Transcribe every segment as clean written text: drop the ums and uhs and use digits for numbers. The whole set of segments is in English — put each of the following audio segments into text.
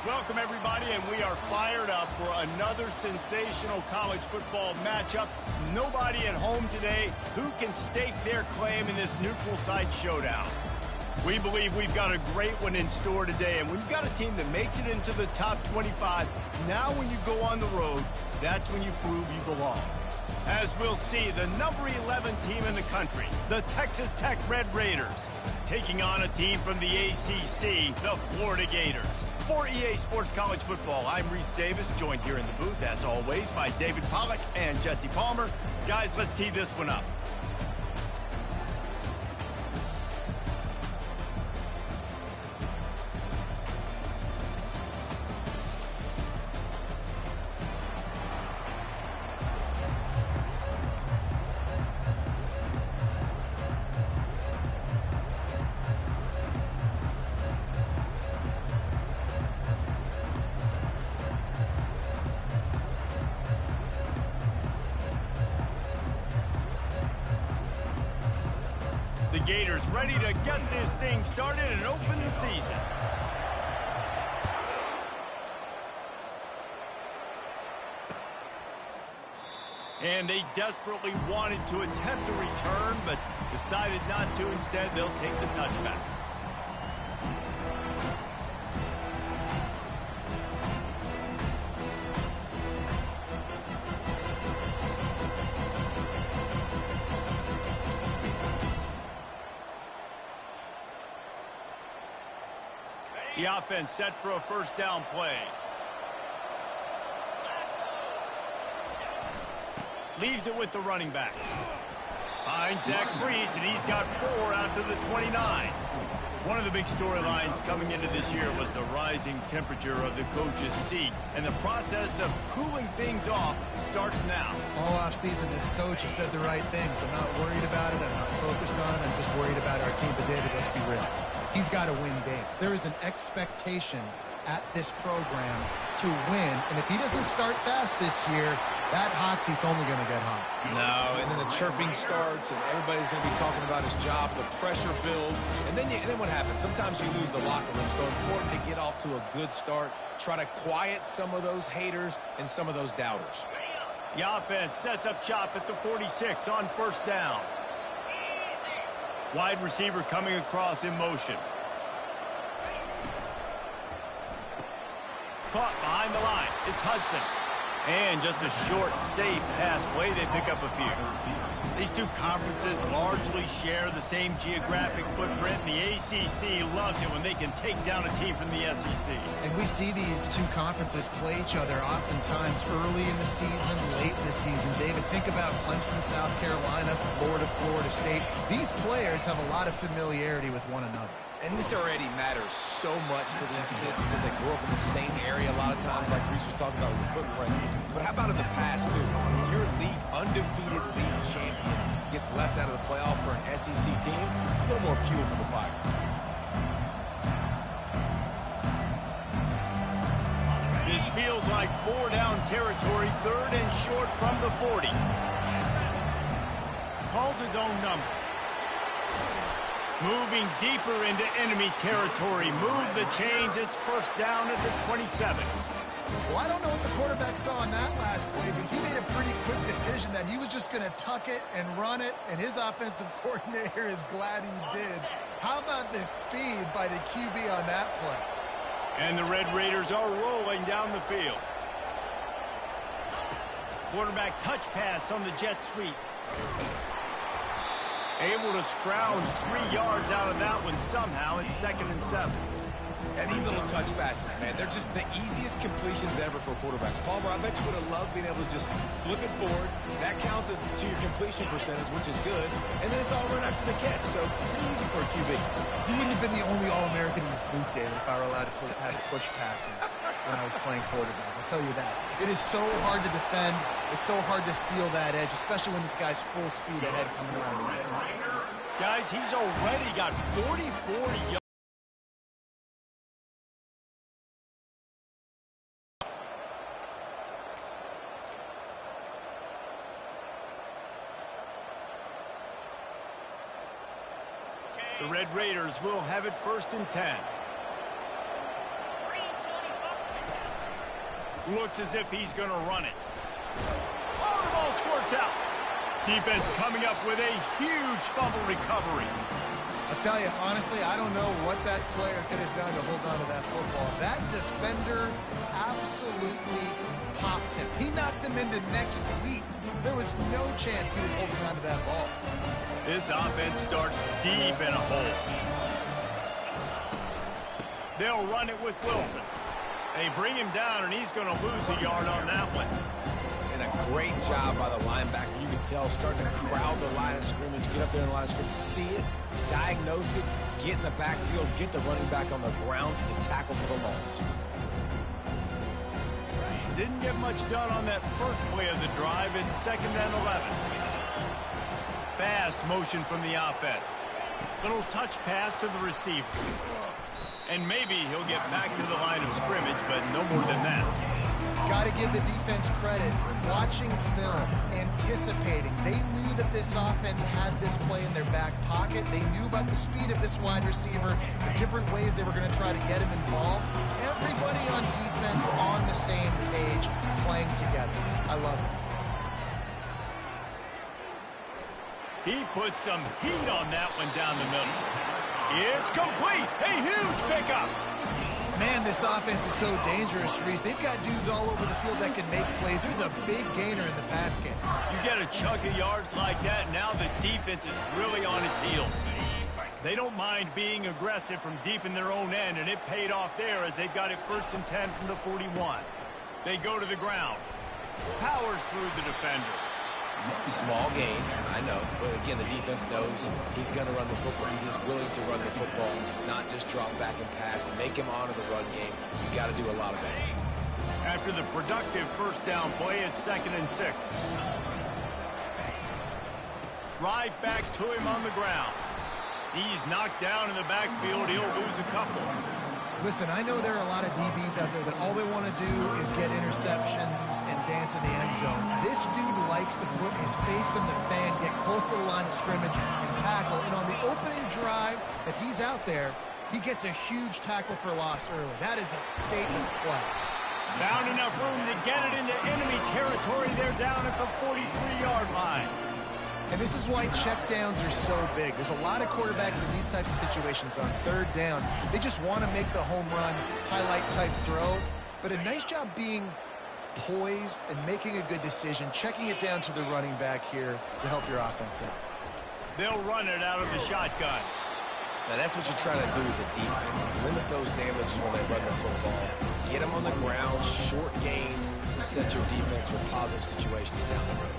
Welcome, everybody, and we are fired up for another sensational college football matchup. Nobody at home today who can stake their claim in this neutral site showdown. We believe we've got a great one in store today, and when you've got a team that makes it into the top 25, now when you go on the road, that's when you prove you belong. As we'll see, the number 11 team in the country, the Texas Tech Red Raiders, taking on a team from the ACC, the Florida Gators. For EA Sports College Football, I'm Reese Davis, joined here in the booth, as always, by David Pollack and Jesse Palmer. Guys, let's tee this one up. The Gators ready to get this thing started and open the season. And they desperately wanted to attempt a return, but decided not to. Instead, they'll take the touchback. The offense set for a first down play. Leaves it with the running back. Finds Zach Priest, and he's got 4 after the 29. One of the big storylines coming into this year was the rising temperature of the coach's seat, and the process of cooling things off starts now. All offseason, this coach has said the right things. I'm not worried about it. I'm not focused on it. I'm just worried about our team. But David, let's be real. He's got to win games. There is an expectation at this program to win, and if he doesn't start fast this year, that hot seat's only going to get hot. No, and then the chirping starts, and everybody's going to be talking about his job. The pressure builds, and then what happens? Sometimes you lose the locker room, so important to get off to a good start. Try to quiet some of those haters and some of those doubters. The offense sets up shop at the 46 on first down. Wide receiver coming across in motion. Caught behind the line. It's Hudson. And just a short, safe pass play. They pick up a few. These two conferences largely share the same geographic footprint. The ACC loves it when they can take down a team from the SEC. And we see these two conferences play each other oftentimes early in the season, late in the season. David, think about Clemson, South Carolina, Florida, Florida State. These players have a lot of familiarity with one another. And this already matters so much to these kids because they grew up in the same area a lot of times, like Reese was talking about with the footprint. But how about in the past, too? When your undefeated league champion gets left out of the playoff for an SEC team, a little more fuel for the fire. This feels like 4-down territory, 3rd and short from the 40. Calls his own number. Moving deeper into enemy territory. Move the chains. It's first down at the 27. Well, I don't know what the quarterback saw in that last play, but he made a pretty quick decision that he was just going to tuck it and run it, and his offensive coordinator is glad he did. How about the speed by the QB on that play? And the Red Raiders are rolling down the field. Quarterback touch pass on the jet sweep. Able to scrounge 3 yards out of that one somehow. It's 2nd and 7. And these little touch passes, man, they're just the easiest completions ever for quarterbacks. Palmer, I bet you would have loved being able to just flip it forward. That counts as to your completion percentage, which is good. And then it's all run after the catch, so pretty easy for a QB. You wouldn't have been the only All-American in this booth, David, if I were allowed to have push passes when I was playing quarterback. I'll tell you that. It is so hard to defend. It's so hard to seal that edge, especially when this guy's full speed ahead coming around the outside. Guys, he's already got 44 yards. The Red Raiders will have it 1st and 10. Looks as if he's going to run it. Oh, the ball squirts out. Defense coming up with a huge fumble recovery. I'll tell you, honestly, I don't know what that player could have done to hold on to that football. That defender absolutely popped him. He knocked him into next week. There was no chance he was holding on to that ball. This offense starts deep in a hole. They'll run it with Wilson. They bring him down, and he's going to lose a yard on that one. And a great job by the linebacker. You can tell starting to crowd the line of scrimmage, get up there in the line of scrimmage, see it, diagnose it, get in the backfield, get the running back on the ground for the tackle for the loss. Didn't get much done on that first play of the drive. It's 2nd and 11. Fast motion from the offense. Little touch pass to the receiver. And maybe he'll get back to the line of scrimmage, but no more than that. Got to give the defense credit. Watching film, anticipating. They knew that this offense had this play in their back pocket. They knew about the speed of this wide receiver, the different ways they were going to try to get him involved. Everybody on defense on the same page, playing together. I love it. He put some heat on that one down the middle. It's complete. A huge pickup. Man, this offense is so dangerous, Reese. They've got dudes all over the field that can make plays. There's a big gainer in the pass game. You get a chunk of yards like that, now the defense is really on its heels. They don't mind being aggressive from deep in their own end, and it paid off there as they got it 1st and 10 from the 41. They go to the ground. Powers through the defender. Small gain, I know, but again, the defense knows he's going to run the football. He's willing to run the football, not just drop back and pass and make him honor the run game. You got to do a lot of this. After the productive 1st down play, it's 2nd and 6. Right back to him on the ground. He's knocked down in the backfield. He'll lose a couple. Listen, I know there are a lot of DBs out there that all they want to do is get interceptions and dance in the end zone. This dude likes to put his face in the fan, get close to the line of scrimmage, and tackle. And on the opening drive that he's out there, he gets a huge tackle for loss early. That is a statement play. Found enough room to get it into enemy territory. They're down at the 43-yard line. And this is why checkdowns are so big. There's a lot of quarterbacks in these types of situations on 3rd down. They just want to make the home run, highlight-type throw. But a nice job being poised and making a good decision, checking it down to the running back here to help your offense out. They'll run it out of the shotgun. Now, that's what you're trying to do as a defense. Limit those damages when they run the football. Get them on the ground, short gains to set your defense for positive situations down the road.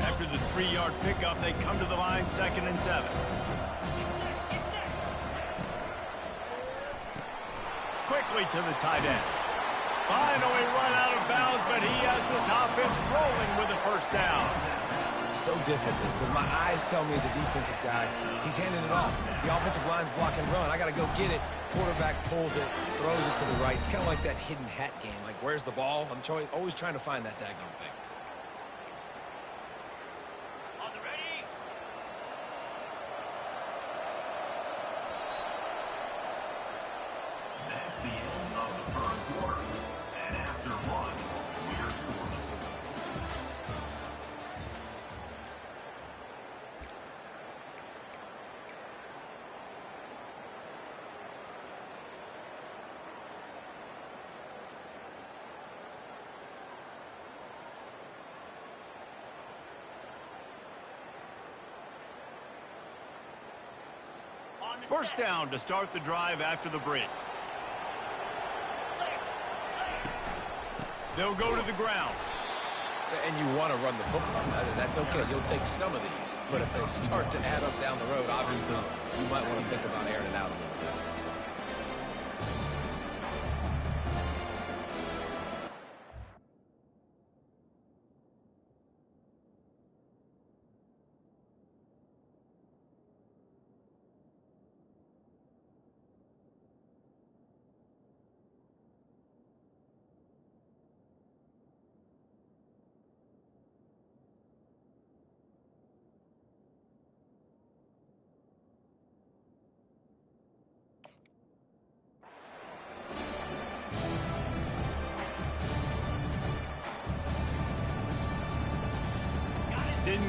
After the 3-yard pickup, they come to the line, 2nd and 7. Quickly to the tight end. Finally run out of bounds, but he has this offense rolling with a 1st down. So difficult because my eyes tell me as a defensive guy, he's handing it off. The offensive line's block and run. I got to go get it. Quarterback pulls it, throws it to the right. It's kind of like that hidden hat game. Like, where's the ball? I'm always trying to find that daggone thing. First down to start the drive after the break. They'll go to the ground. And you want to run the football. That's okay. You'll take some of these. But if they start to add up down the road, obviously, you might want to think about airing it out a little bit.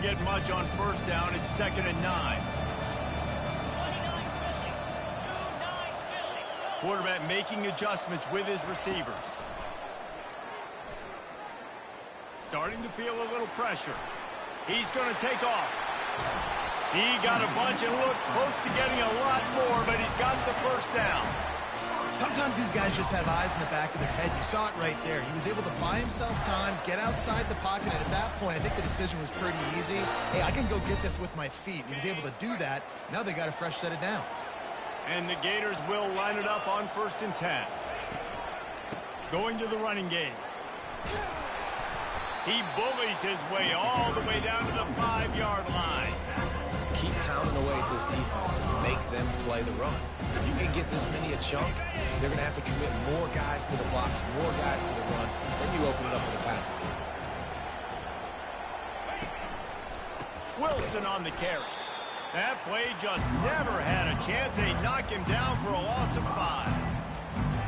get much on first down. It's 2nd and 9. Quarterback making adjustments with his receivers. Starting to feel a little pressure. He's going to take off. He got a bunch and looked close to getting a lot more, but he's got the first down. Sometimes these guys just have eyes in the back of their head. You saw it right there. He was able to buy himself time, get outside the pocket, and at that point, I think the decision was pretty easy. Hey, I can go get this with my feet. He was able to do that. Now they got a fresh set of downs. And the Gators will line it up on 1st and 10. Going to the running game. He bullies his way all the way down to the 5-yard line. Keep pounding away at this defense and make them play the run. If you can get this many a chunk, they're going to have to commit more guys to the box, more guys to the run. Then you open it up for the passing game. Wilson on the carry. That play just never had a chance. They knock him down for a loss of 5.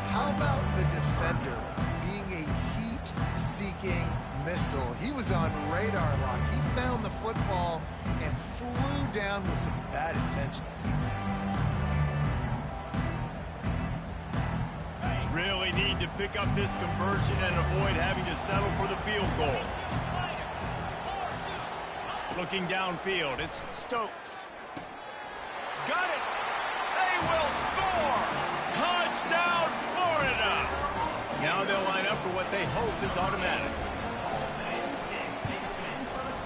How about the defender being a heat-seeking missile? He was on radar lock. He found the football and flew down with some bad intentions. Really need to pick up this conversion and avoid having to settle for the field goal. Looking downfield, it's Stokes. Got it! They will score! Touchdown, Florida! Now they'll line up for what they hope is automatic.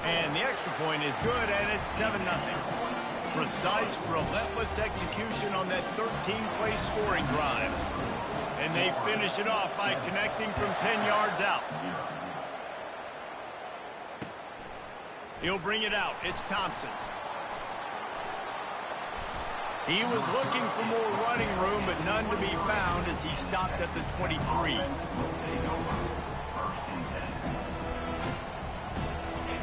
And the extra point is good, and it's 7-0. Precise, relentless execution on that 13-play scoring drive. And they finish it off by connecting from 10 yards out. He'll bring it out. It's Thompson. He was looking for more running room, but none to be found as he stopped at the 23.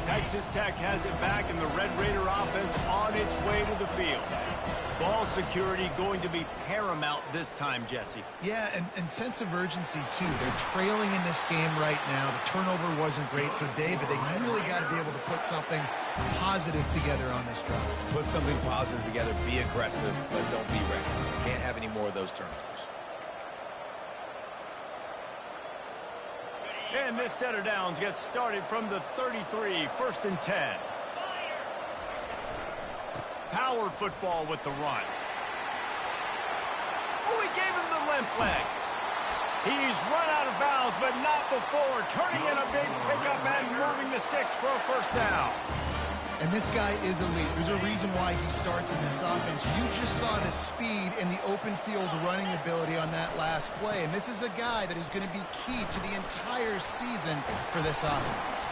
Texas Tech has it back, and the Red Raider offense on its way to the field. Ball security going to be paramount this time, Jesse. Yeah, and sense of urgency, too. They're trailing in this game right now. The turnover wasn't great, so, David, they really got to be able to put something positive together on this drive. Put something positive together, be aggressive, but don't be reckless. Can't have any more of those turnovers. And this set of downs gets started from the 33, 1st and 10. Power football with the run. Oh, he gave him the limp leg. He's run out of bounds, but not before turning in a big pickup and moving the sticks for a first down. And this guy is elite. There's a reason why he starts in this offense. You just saw the speed and the open field running ability on that last play. And this is a guy that is going to be key to the entire season for this offense.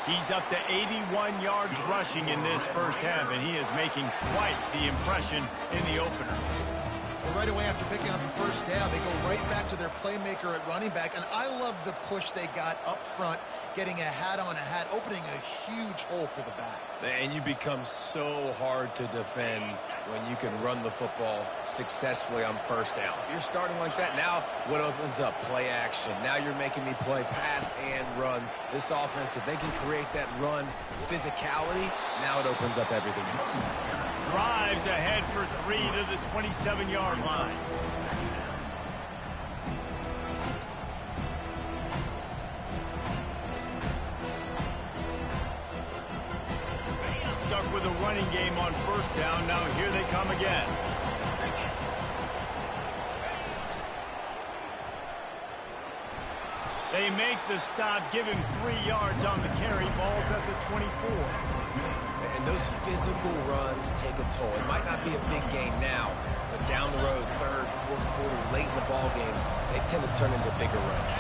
He's up to 81 yards rushing in this first half, and he is making quite the impression in the opener. Well, right away after picking up the first down, they go right back to their playmaker at running back. And I love the push they got up front, getting a hat on a hat, opening a huge hole for the back. And you become so hard to defend when you can run the football successfully on first down. You're starting like that. Now what opens up? Play action. Now you're making me play pass and run. This offense, if they can create that run physicality, now it opens up everything else. Drives ahead for 3 to the 27-yard line. Stuck with a running game on first down. Now here they come again. They make the stop, give him 3 yards on the carry. Ball's at the 24. And those physical runs take a toll. It might not be a big game now, but down the road, third, fourth quarter, late in the ball games, they tend to turn into bigger runs.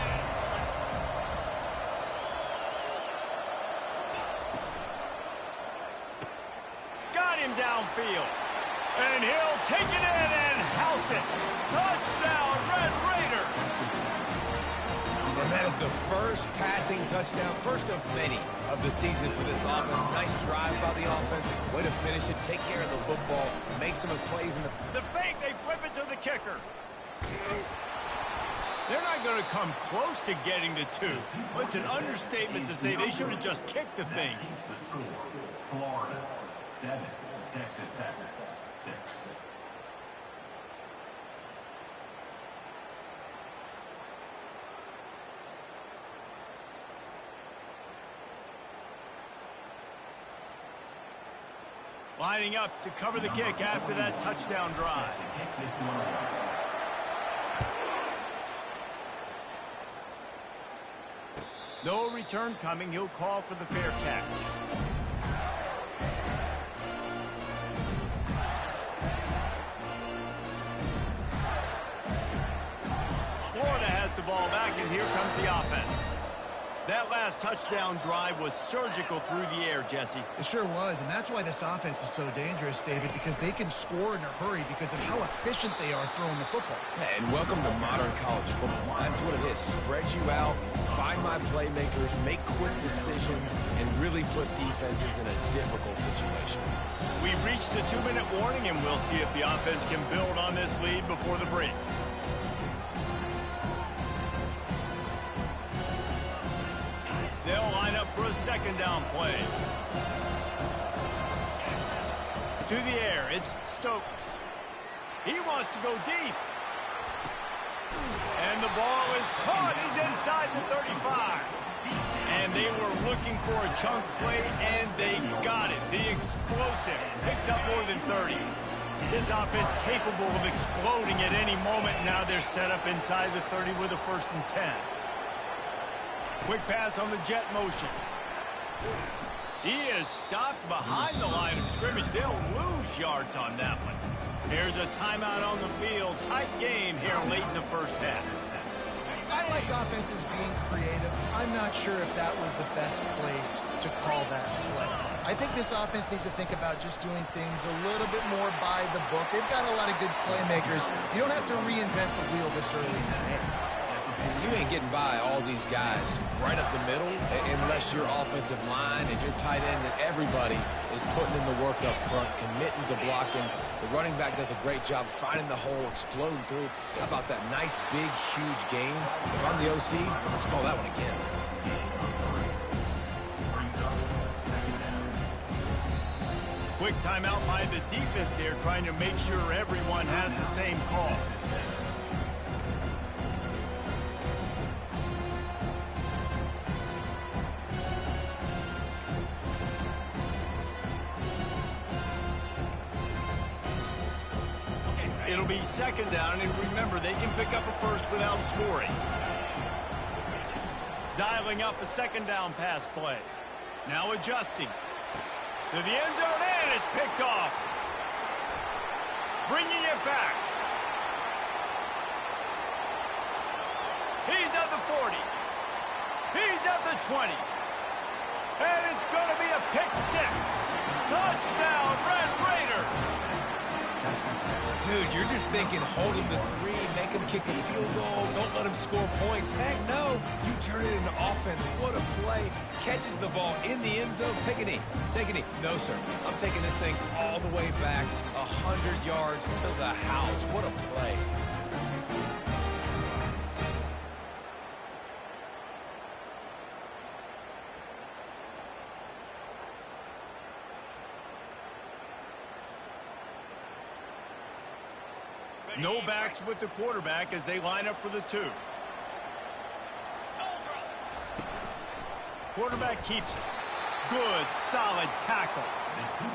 Got him downfield. And he'll take it in and house it. Touchdown, Red Raider. And that is the first passing touchdown, first of many of the season for this offense. Nice drive by the offense. Way to finish it, take care of the football, make some plays in the fake, they flip it to the kicker. They're not going to come close to getting to 2. Well, it's an understatement to say they should have just kicked the thing. Lining up to cover the kick after that touchdown drive. No return coming. He'll call for the fair catch. Florida has the ball back, and here comes the offense. That last touchdown drive was surgical through the air, Jesse. It sure was, and that's why this offense is so dangerous, David, because they can score in a hurry because of how efficient they are throwing the football. And welcome to modern college football. That's what it is. Spread you out, find my playmakers, make quick decisions, and really put defenses in a difficult situation. We've reached the 2-minute warning, and we'll see if the offense can build on this lead before the break. They'll line up for a second down play. To the air, it's Stokes. He wants to go deep. And the ball is caught. He's inside the 35. And they were looking for a chunk play, and they got it. The explosive picks up more than 30. This offense capable of exploding at any moment. Now they're set up inside the 30 with a 1st and 10. Quick pass on the jet motion. He is stopped behind the line of scrimmage. They'll lose yards on that one. Here's a timeout on the field. Tight game here late in the first half. I like offenses being creative. I'm not sure if that was the best place to call that play. I think this offense needs to think about just doing things a little bit more by the book. They've got a lot of good playmakers. You don't have to reinvent the wheel this early in the game. You ain't getting by all these guys right up the middle unless your offensive line and your tight ends and everybody is putting in the work up front, committing to blocking. The running back does a great job finding the hole, exploding through. How about that nice, big, huge game? If I'm the OC, let's call that one again. Quick timeout by the defense here, trying to make sure everyone has the same call. It'll be second down, and remember, they can pick up a first without scoring. Dialing up a second down pass play. Now adjusting. To the end zone, and it's picked off. Bringing it back. He's at the 40. He's at the 20. And it's going to be a pick six. Touchdown, Red Raiders. Dude, you're just thinking, hold him to 3, make him kick a field goal, don't let him score points. Heck no, you turn it into offense. What a play. Catches the ball in the end zone. Take a knee. Take a knee. No, sir. I'm taking this thing all the way back 100 yards to the house. What a play. No backs with the quarterback as they line up for the 2. Quarterback keeps it. Good, solid tackle.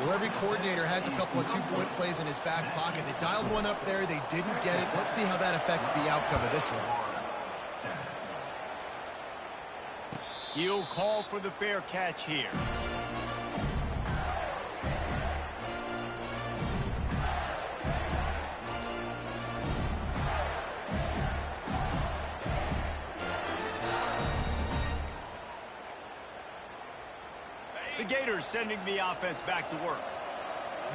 Well, every coordinator has a couple of 2-point plays in his back pocket. They dialed one up there. They didn't get it. Let's see how that affects the outcome of this one. He'll call for the fair catch here. The Gators sending the offense back to work.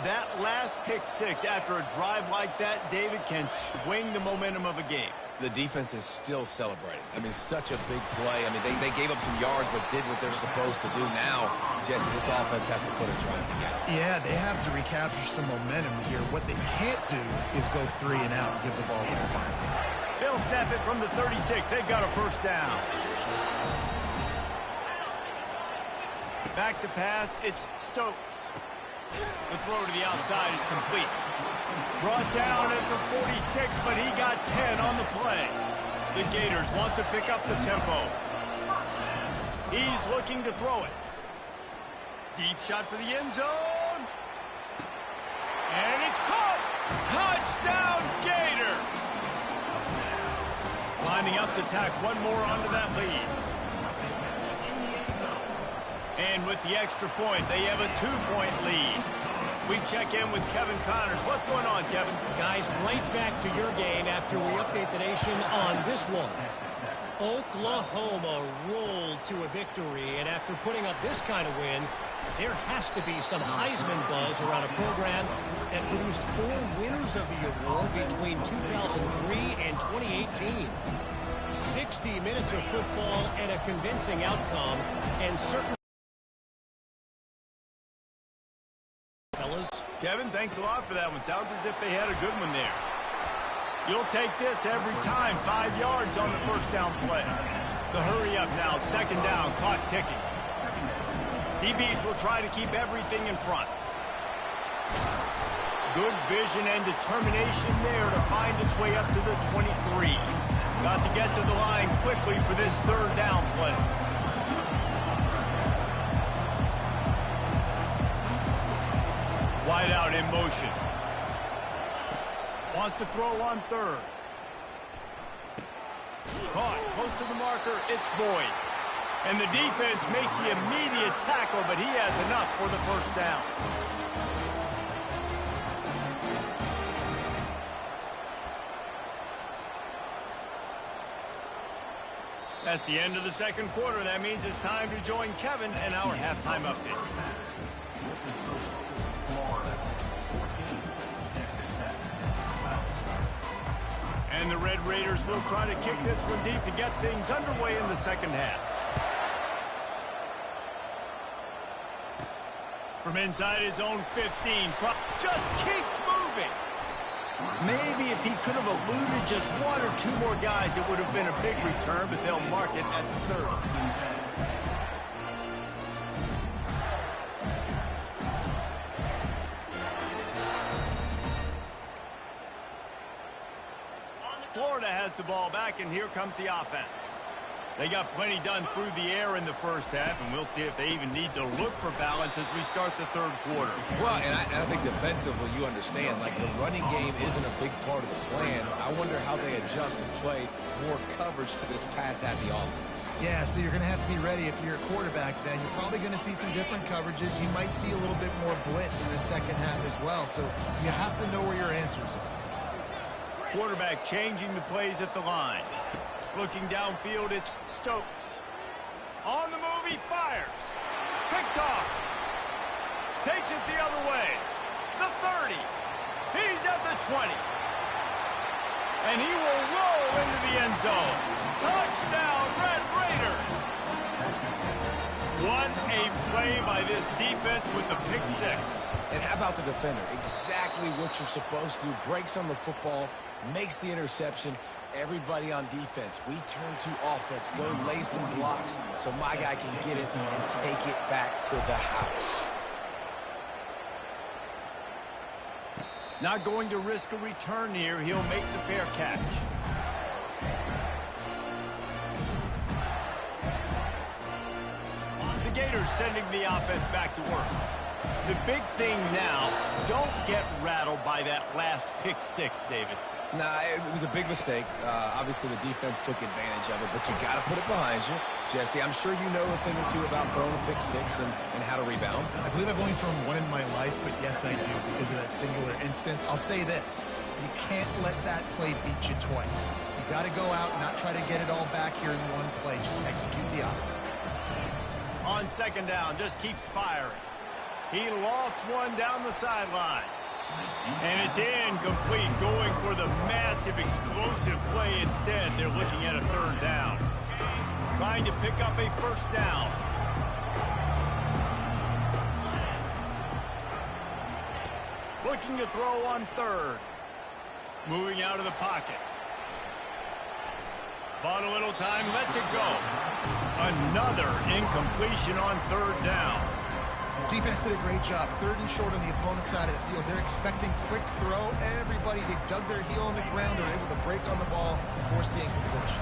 That last pick six after a drive like that, David, can swing the momentum of a game. The defense is still celebrating. I mean, such a big play. I mean, they gave up some yards but did what they're supposed to do. Now, Jesse, this offense has to put a drive together. Yeah, they have to recapture some momentum here. What they can't do is go 3 and out and give the ball back. They'll snap it from the 36. They've got a first down. Back to pass, it's Stokes. The throw to the outside is complete. Brought down at the 46, but he got 10 on the play. The Gators want to pick up the tempo. He's looking to throw it. Deep shot for the end zone. And it's caught. Touchdown, Gator. Lining up to tack one more onto that lead. And with the extra point, they have a 2-point lead. We check in with Kevin Connors. What's going on, Kevin? Guys, right back to your game after we update the nation on this one. Oklahoma rolled to a victory, and after putting up this kind of win, there has to be some Heisman buzz around a program that produced 4 winners of the award between 2003 and 2018. 60 minutes of football and a convincing outcome, and certainly. Kevin, thanks a lot for that one. Sounds as if they had a good one there. You'll take this every time. 5 yards on the first down play. The hurry up now. Second down. Clock ticking. DBs will try to keep everything in front. Good vision and determination there to find its way up to the 23. Got to get to the line quickly for this third down play. Wide out in motion. Wants to throw on third. Caught. Close to the marker. It's Boyd. And the defense makes the immediate tackle, but he has enough for the first down. That's the end of the second quarter. That means it's time to join Kevin and our halftime update. And the Red Raiders will try to kick this one deep to get things underway in the second half. From inside his own 15, just keeps moving. Maybe if he could have eluded just 1 or 2 more guys, it would have been a big return, but they'll mark it at the 30. Florida has the ball back, and here comes the offense. They got plenty done through the air in the first half, and we'll see if they even need to look for balance as we start the third quarter. Well, and I think defensively, you understand, like the running game isn't a big part of the plan. I wonder how they adjust and play more coverage to this pass-happy offense. Yeah, so you're going to have to be ready if you're a quarterback then. You're probably going to see some different coverages. You might see a little bit more blitz in the second half as well, so you have to know where your answers are. Quarterback changing the plays at the line. Looking downfield, it's Stokes. On the move, he fires. Picked off. Takes it the other way. The 30. He's at the 20. And he will roll into the end zone. Touchdown, Red Raiders. What a play by this defense with the pick 6. And how about the defender? Exactly what you're supposed to do. Breaks on the football, makes the interception. Everybody on defense, we turn to offense. Go lay some blocks so my guy can get it and take it back to the house. Not going to risk a return here. He'll make the fair catch. The Gators sending the offense back to work. The big thing now, don't get rattled by that last pick 6, David. Nah, it was a big mistake. Obviously, the defense took advantage of it, but you got to put it behind you. Jesse, I'm sure you know a thing or two about throwing a pick 6 and how to rebound. I believe I've only thrown 1 in my life, but yes, I do because of that singular instance. I'll say this. You can't let that play beat you twice. You got to go out and not try to get it all back here in one play. Just execute the offense. On second down, just keeps firing. He lost one down the sideline. And it's incomplete, going for the massive, explosive play instead. They're looking at a third down. Trying to pick up a first down. Looking to throw on third. Moving out of the pocket. Bought a little time, lets it go. Another incompletion on third down. Defense did a great job. 3rd and short on the opponent's side of the field. They're expecting quick throw. Everybody dug their heel on the ground. They're able to break on the ball and force the incompletion.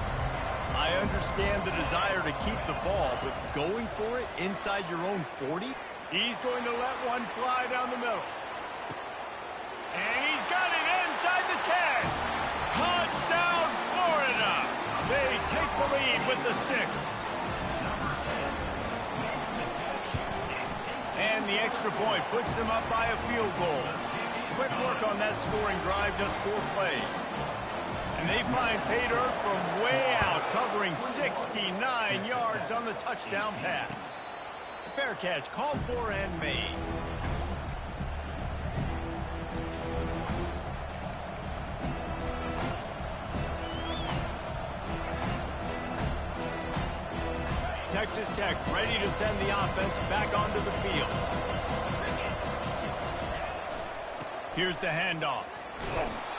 I understand the desire to keep the ball, but going for it inside your own 40? He's going to let one fly down the middle. And he's got it inside the 10. Touchdown, Florida. They take the lead with the 6. And the extra point puts them up by a field goal. Quick work on that scoring drive, just 4 plays. And they find pay dirt from way out, covering 69 yards on the touchdown pass. Fair catch, called for and made. Texas Tech ready to send the offense back onto the field. Here's the handoff.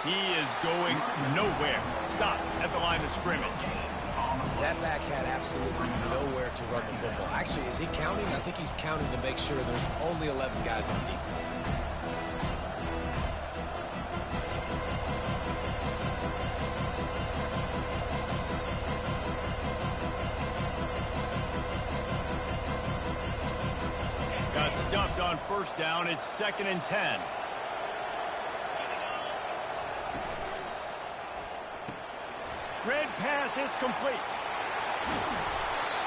He is going nowhere. Stop at the line of scrimmage. That back had absolutely nowhere to run the football. Actually, is he counting? I think he's counting to make sure there's only 11 guys on defense. Got stuffed on 1st down. It's 2nd and 10. Red pass, it's complete.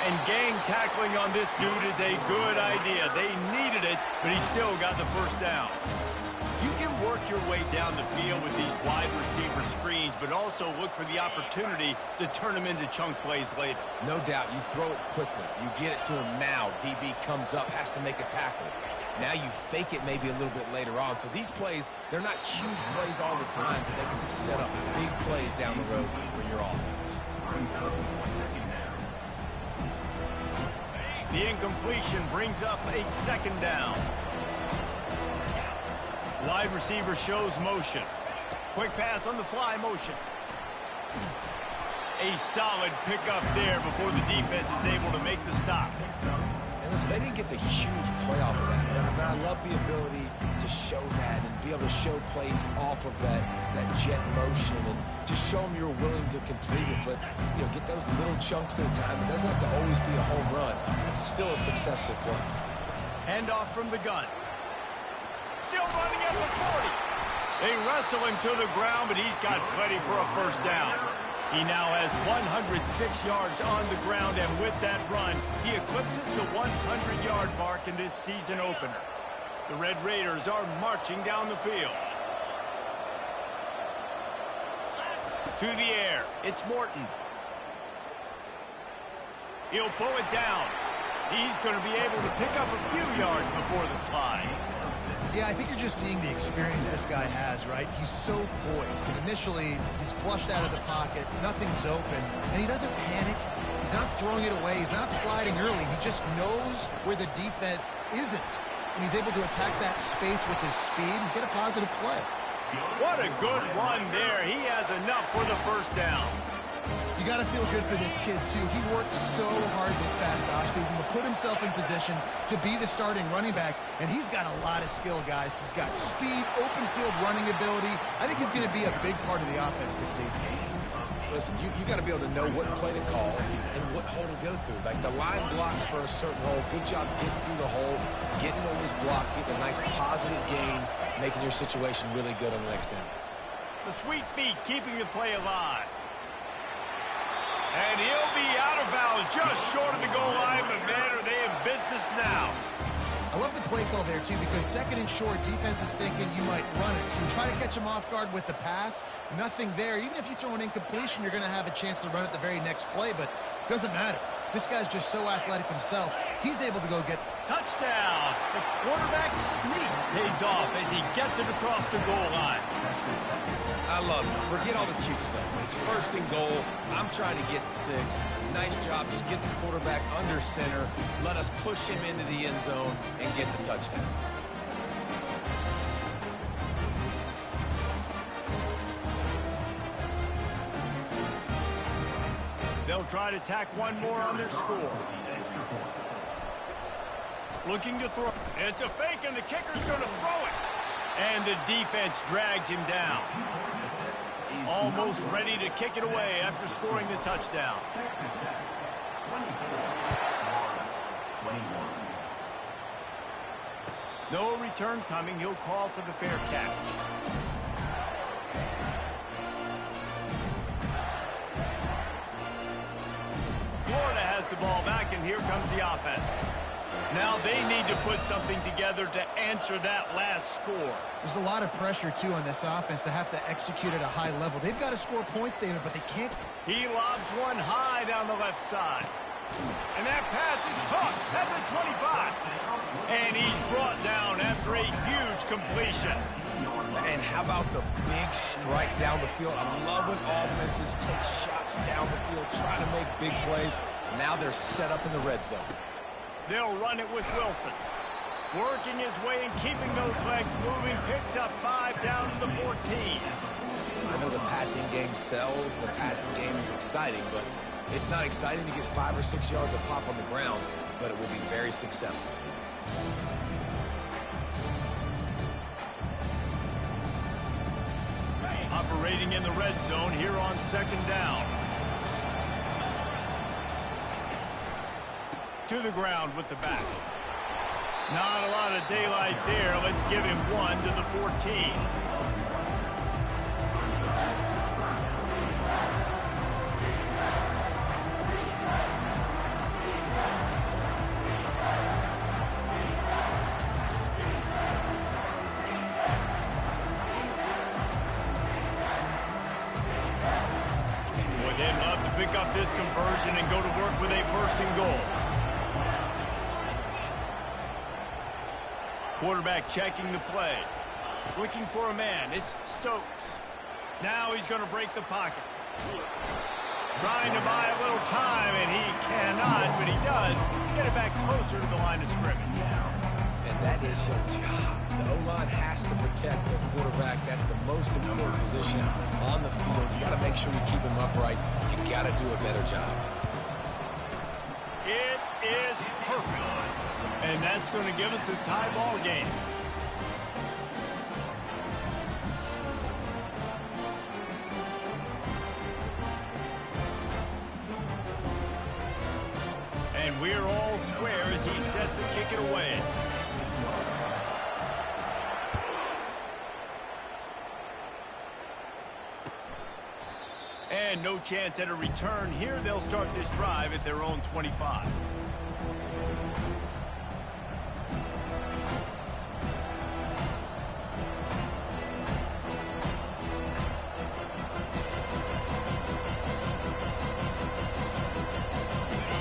And gang tackling on this dude is a good idea. They needed it, but he still got the 1st down. You can work your way down the field with these wide receiver screens, but also look for the opportunity to turn them into chunk plays later. No doubt, you throw it quickly. You get it to him now. DB comes up, has to make a tackle. Now you fake it maybe a little bit later on. So these plays, they're not huge plays all the time, but they can set up big plays down the road for your offense. The incompletion brings up a 2nd down. Wide receiver shows motion. Quick pass on the fly motion. A solid pickup there before the defense is able to make the stop. And listen, they didn't get the huge play off of that, but I love the ability to show that and be able to show plays off of that jet motion and just show them you're willing to complete it. But, you know, get those little chunks at a time. It doesn't have to always be a home run. It's still a successful play. Handoff from the gun. Still running at the 40. They wrestle him to the ground, but he's got plenty for a 1st down. He now has 106 yards on the ground, and with that run, he eclipses the 100-yard mark in this season opener. The Red Raiders are marching down the field. To the air, it's Morton. He'll pull it down. He's going to be able to pick up a few yards before the slide. Yeah, I think you're just seeing the experience this guy has, right? He's so poised. And initially, he's flushed out of the pocket. Nothing's open. And he doesn't panic. He's not throwing it away. He's not sliding early. He just knows where the defense isn't. And he's able to attack that space with his speed and get a positive play. What a good run there. He has enough for the 1st down. You got to feel good for this kid, too. He worked so hard this past offseason to put himself in position to be the starting running back, and he's got a lot of skill, guys. He's got speed, open field running ability. I think he's going to be a big part of the offense this season. Listen, you got to be able to know what play to call and what hole to go through. Like the line blocks for a certain hole. Good job getting through the hole, getting what was blocked, getting a nice positive gain, making your situation really good on the next down. The sweet feet keeping the play alive. And he'll be out of bounds just short of the goal line, but man, are they in business now. I love the play call there, too, because 2nd and short, defense is thinking you might run it. So you try to catch him off guard with the pass, nothing there. Even if you throw an incompletion, you're going to have a chance to run it the very next play, but it doesn't matter. This guy's just so athletic himself. He's able to go get... Touchdown! The quarterback sneak pays off as he gets it across the goal line. I love it. Forget all the cute stuff. It's 1st and goal. I'm trying to get 6. Nice job. Just get the quarterback under center. Let us push him into the end zone and get the touchdown. They'll try to tack one more on their score. Looking to throw. It's a fake, and the kicker's going to throw it. And the defense drags him down. Almost ready to kick it away after scoring the touchdown. No return coming. He'll call for the fair catch. Florida has the ball back, and here comes the offense. Now they need to put something together to answer that last score. There's a lot of pressure, too, on this offense to have to execute at a high level. They've got to score points, David, but they can't. He lobs one high down the left side. And that pass is caught at the 25. And he's brought down after a huge completion. And how about the big strike down the field? I love when offenses take shots down the field, try to make big plays. Now they're set up in the red zone. They'll run it with Wilson. Working his way and keeping those legs moving. Picks up 5 down to the 14. I know the passing game sells. The passing game is exciting, but it's not exciting to get 5 or 6 yards of pop on the ground, but it will be very successful. Operating in the red zone here on 2nd down. To the ground with the back. Not a lot of daylight there. Let's give him 1 to the 14. Boy, they'd love to pick up this conversion and go to work with a 1st and goal. Quarterback checking the play. Looking for a man. It's Stokes. Now he's going to break the pocket. Trying to buy a little time, and he cannot, but he does get it back closer to the line of scrimmage. And that is your job. The O-line has to protect the quarterback. That's the most important position on the field. You got to make sure you keep him upright. You got to do a better job. It is perfect. And that's going to give us a tie ball game. And we're all square as he's set to kick it away. And no chance at a return here. They'll start this drive at their own 25.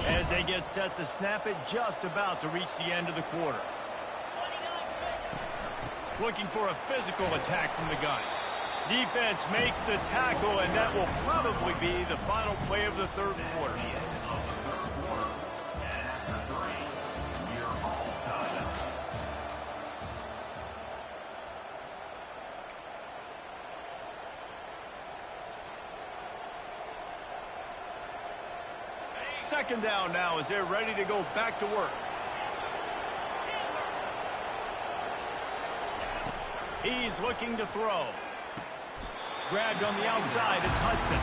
As they get set to snap it, just about to reach the end of the quarter. Looking for a physical attack from the gun. Defense makes the tackle, and that will probably be the final play of the 3rd quarter. Second down now as they're ready to go back to work. He's looking to throw. Grabbed on the outside, it's Hudson.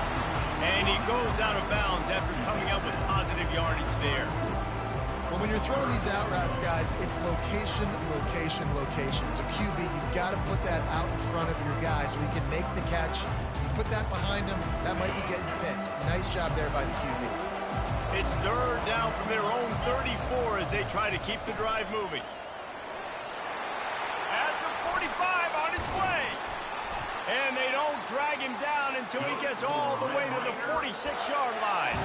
And he goes out of bounds after coming up with positive yardage there. Well, when you're throwing these out routes, guys, it's location, location, location. As a QB, you've got to put that out in front of your guy so he can make the catch. You put that behind him, that might be getting picked. Nice job there by the QB. It's 3rd down from their own 34 as they try to keep the drive moving. At the 45 on his way. And they don't drag him down until he gets all the way to the 46-yard line.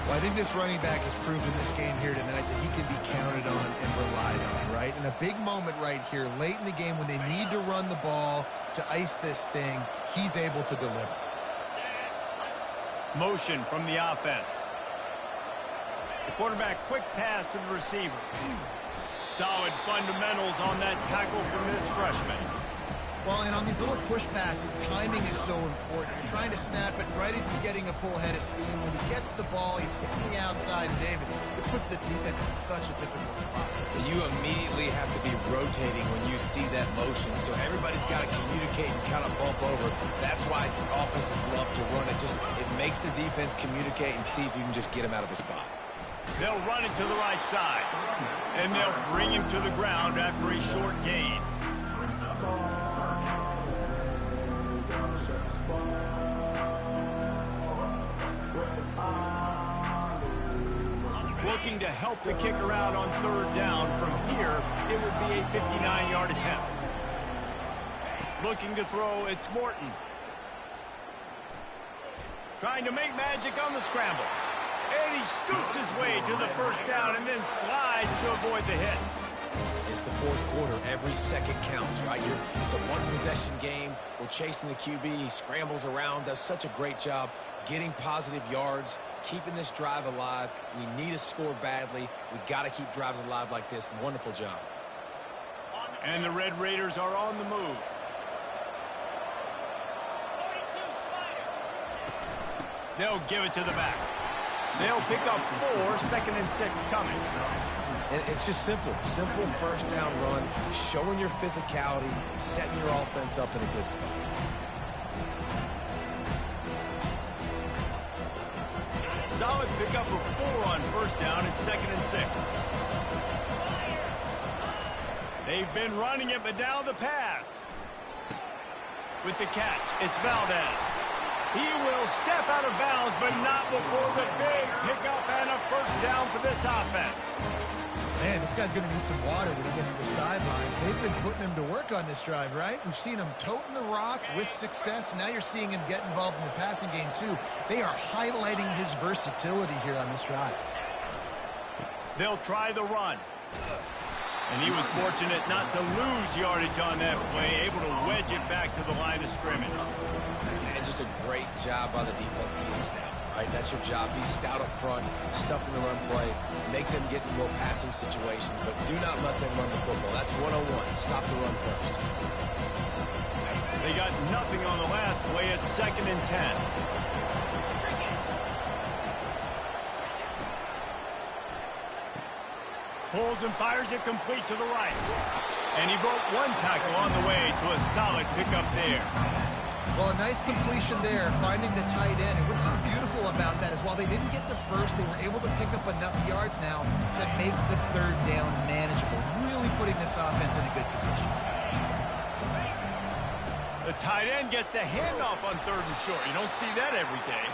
Well, I think this running back has proven this game here tonight that he can be counted on and relied on, right? In a big moment right here, late in the game when they need to run the ball to ice this thing, he's able to deliver. Motion from the offense. The quarterback, quick pass to the receiver. Solid fundamentals on that tackle from this freshman. Well, and on these little push passes, timing is so important. You're trying to snap it right as he's getting a full head of steam. When he gets the ball, he's hitting the outside, and David, it puts the defense in such a difficult spot. You immediately have to be rotating when you see that motion, so everybody's got to communicate and kind of bump over. That's why offenses love to run it. It makes the defense communicate and see if you can just get him out of the spot. They'll run it to the right side, and they'll bring him to the ground after a short gain. Looking to help the kicker out on third down. From here, it would be a 59-yard attempt. Looking to throw, it's Morton. Trying to make magic on the scramble. And he scoops his way to the first down and then slides to avoid the hit. It's the fourth quarter. Every second counts, right? It's a one-possession game. We're chasing the QB. He scrambles around, does such a great job getting positive yards, keeping this drive alive. We need to score badly. We got to keep drives alive like this. Wonderful job. And the Red Raiders are on the move. They'll give it to the back. They'll pick up 4, 2nd and 6 coming. And it's just simple first down run, showing your physicality, setting your offense up in a good spot. Solid pickup of 4 on first down at 2nd and 6. They've been running it, but now the pass. With the catch, it's Valdez. He will step out of bounds, but not before the big pickup and a first down for this offense. Man, this guy's going to need some water when he gets to the sidelines. They've been putting him to work on this drive, right? We've seen him toting the rock with success. Now you're seeing him get involved in the passing game, too. They are highlighting his versatility here on this drive. They'll try the run. And he was fortunate not to lose yardage on that play, able to wedge it back to the line of scrimmage. And just a great job by the defense being stout, right? That's your job. Be stout up front, stuff in the run play, make them get in more passing situations, but do not let them run the football. That's 101. Stop the run first. They got nothing on the last play at 2nd and 10. Pulls and fires it complete to the right. And he broke one tackle on the way to a solid pickup there. Well, a nice completion there, finding the tight end. And what's so beautiful about that is while they didn't get the first, they were able to pick up enough yards now to make the third down manageable, really putting this offense in a good position. The tight end gets the handoff on 3rd and short. You don't see that every day.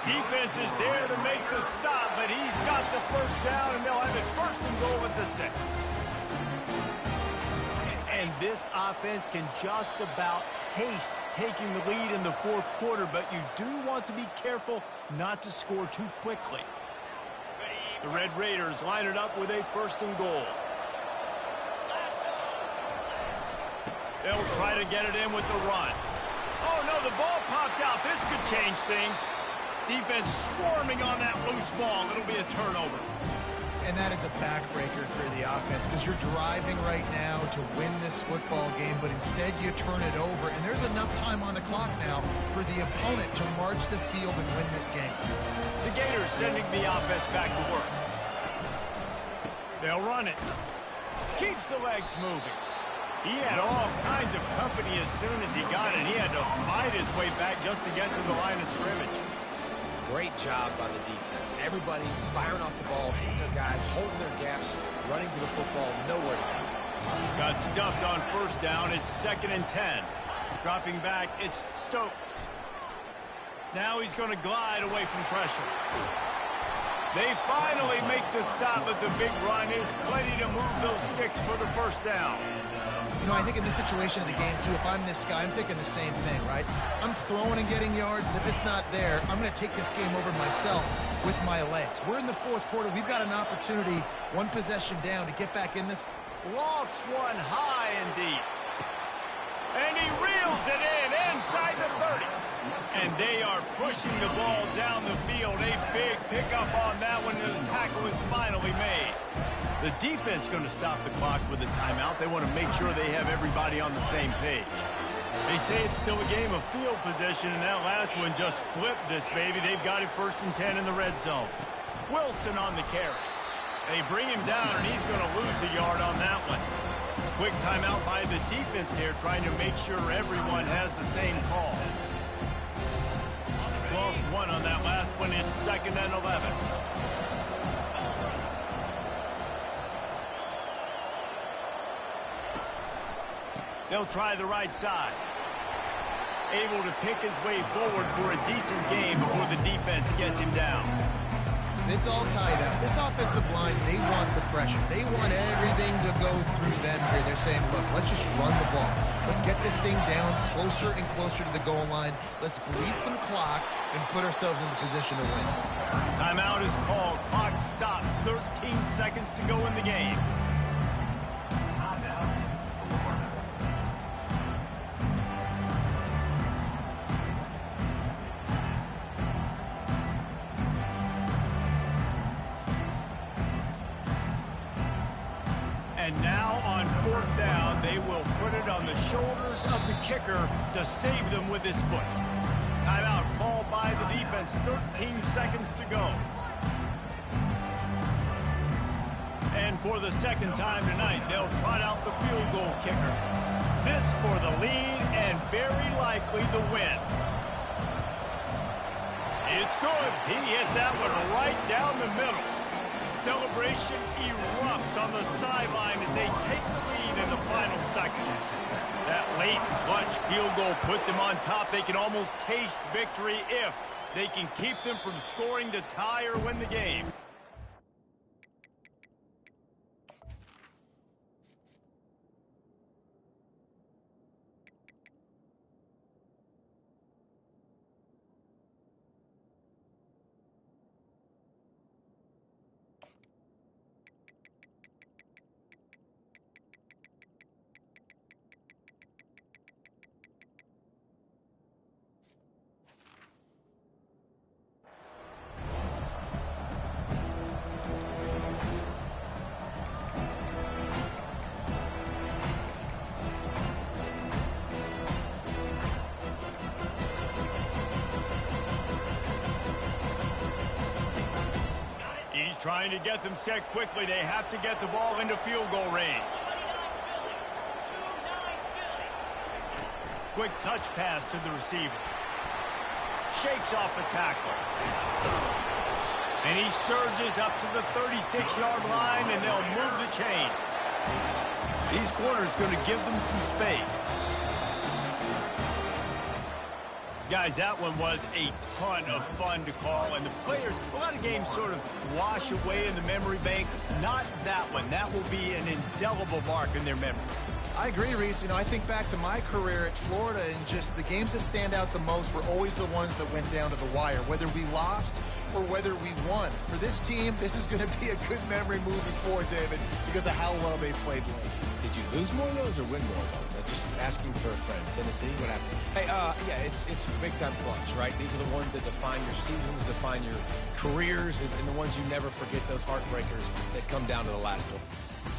Defense is there to make the stop, but he's got the first down, and they'll have it 1st and goal at the 6. And this offense can just about taste taking the lead in the 4th quarter, but you do want to be careful not to score too quickly. The Red Raiders line it up with a 1st and goal. They'll try to get it in with the run. Oh, no, the ball popped out. This could change things. Defense swarming on that loose ball. It'll be a turnover. And that is a backbreaker for the offense because you're driving right now to win this football game, but instead you turn it over, and there's enough time on the clock now for the opponent to march the field and win this game. The Gators sending the offense back to work. They'll run it. Keeps the legs moving. He had all kinds of company as soon as he got it. He had to fight his way back just to get to the line of scrimmage. Great job by the defense. Everybody firing off the ball, hitting their guys, holding their gaps, running to the football, nowhere to go. Got stuffed on first down. It's 2nd and 10. Dropping back, it's Stokes. Now he's going to glide away from pressure. They finally make the stop, but the big run is plenty to move those sticks for the first down. You know, I think in this situation of the game, too, if I'm this guy, I'm thinking the same thing, right? I'm throwing and getting yards, and if it's not there, I'm going to take this game over myself with my legs. We're in the 4th quarter. We've got an opportunity, one possession down, to get back in this. Lofts one high and deep. And he reels it in inside the 30. And they are pushing the ball down the field. A big pickup on that one, and the tackle is finally made. The defense going to stop the clock with a timeout. They want to make sure they have everybody on the same page. They say it's still a game of field position, and that last one just flipped this baby. They've got it 1st and 10 in the red zone. Wilson on the carry. They bring him down, and he's going to lose a yard on that one. Quick timeout by the defense here, trying to make sure everyone has the same call. Lost one on that last one. It's 2nd and 11. They'll try the right side. Able to pick his way forward for a decent game before the defense gets him down. It's all tied up. This offensive line, they want the pressure. They want everything to go through them here. They're saying, look, let's just run the ball. Let's get this thing down closer and closer to the goal line. Let's bleed some clock and put ourselves in the position to win. Timeout is called. Clock stops. 13 seconds to go in the game. And now on 4th down, they will put it on the shoulders of the kicker to save them with his foot. Timeout called by the defense. 13 seconds to go. And for the 2nd time tonight, they'll trot out the field goal kicker. This for the lead and very likely the win. It's good. He hit that one right down the middle. Celebration erupts on the sideline as they take the lead in the final seconds. That late clutch field goal put them on top. They can almost taste victory if they can keep them from scoring to tie or win the game. Trying to get them set quickly. They have to get the ball into field goal range. Quick touch pass to the receiver. Shakes off the tackle. And he surges up to the 36-yard line, and they'll move the chain. These corners going to give them some space. Guys, that one was a ton of fun to call, and the players, a lot of games sort of wash away in the memory bank. Not that one. That will be an indelible mark in their memory. I agree, Reese. I think back to my career at Florida, and just the games that stand out the most were always the ones that went down to the wire, whether we lost or whether we won. For this team, this is going to be a good memory moving forward, David, because of how well they played late. Did you lose more of those or win more of those? I'm just asking for a friend. Tennessee, what happened? Hey, yeah, it's big-time clutch, right? These are the ones that define your seasons, define your careers, and the ones you never forget, those heartbreakers that come down to the last one.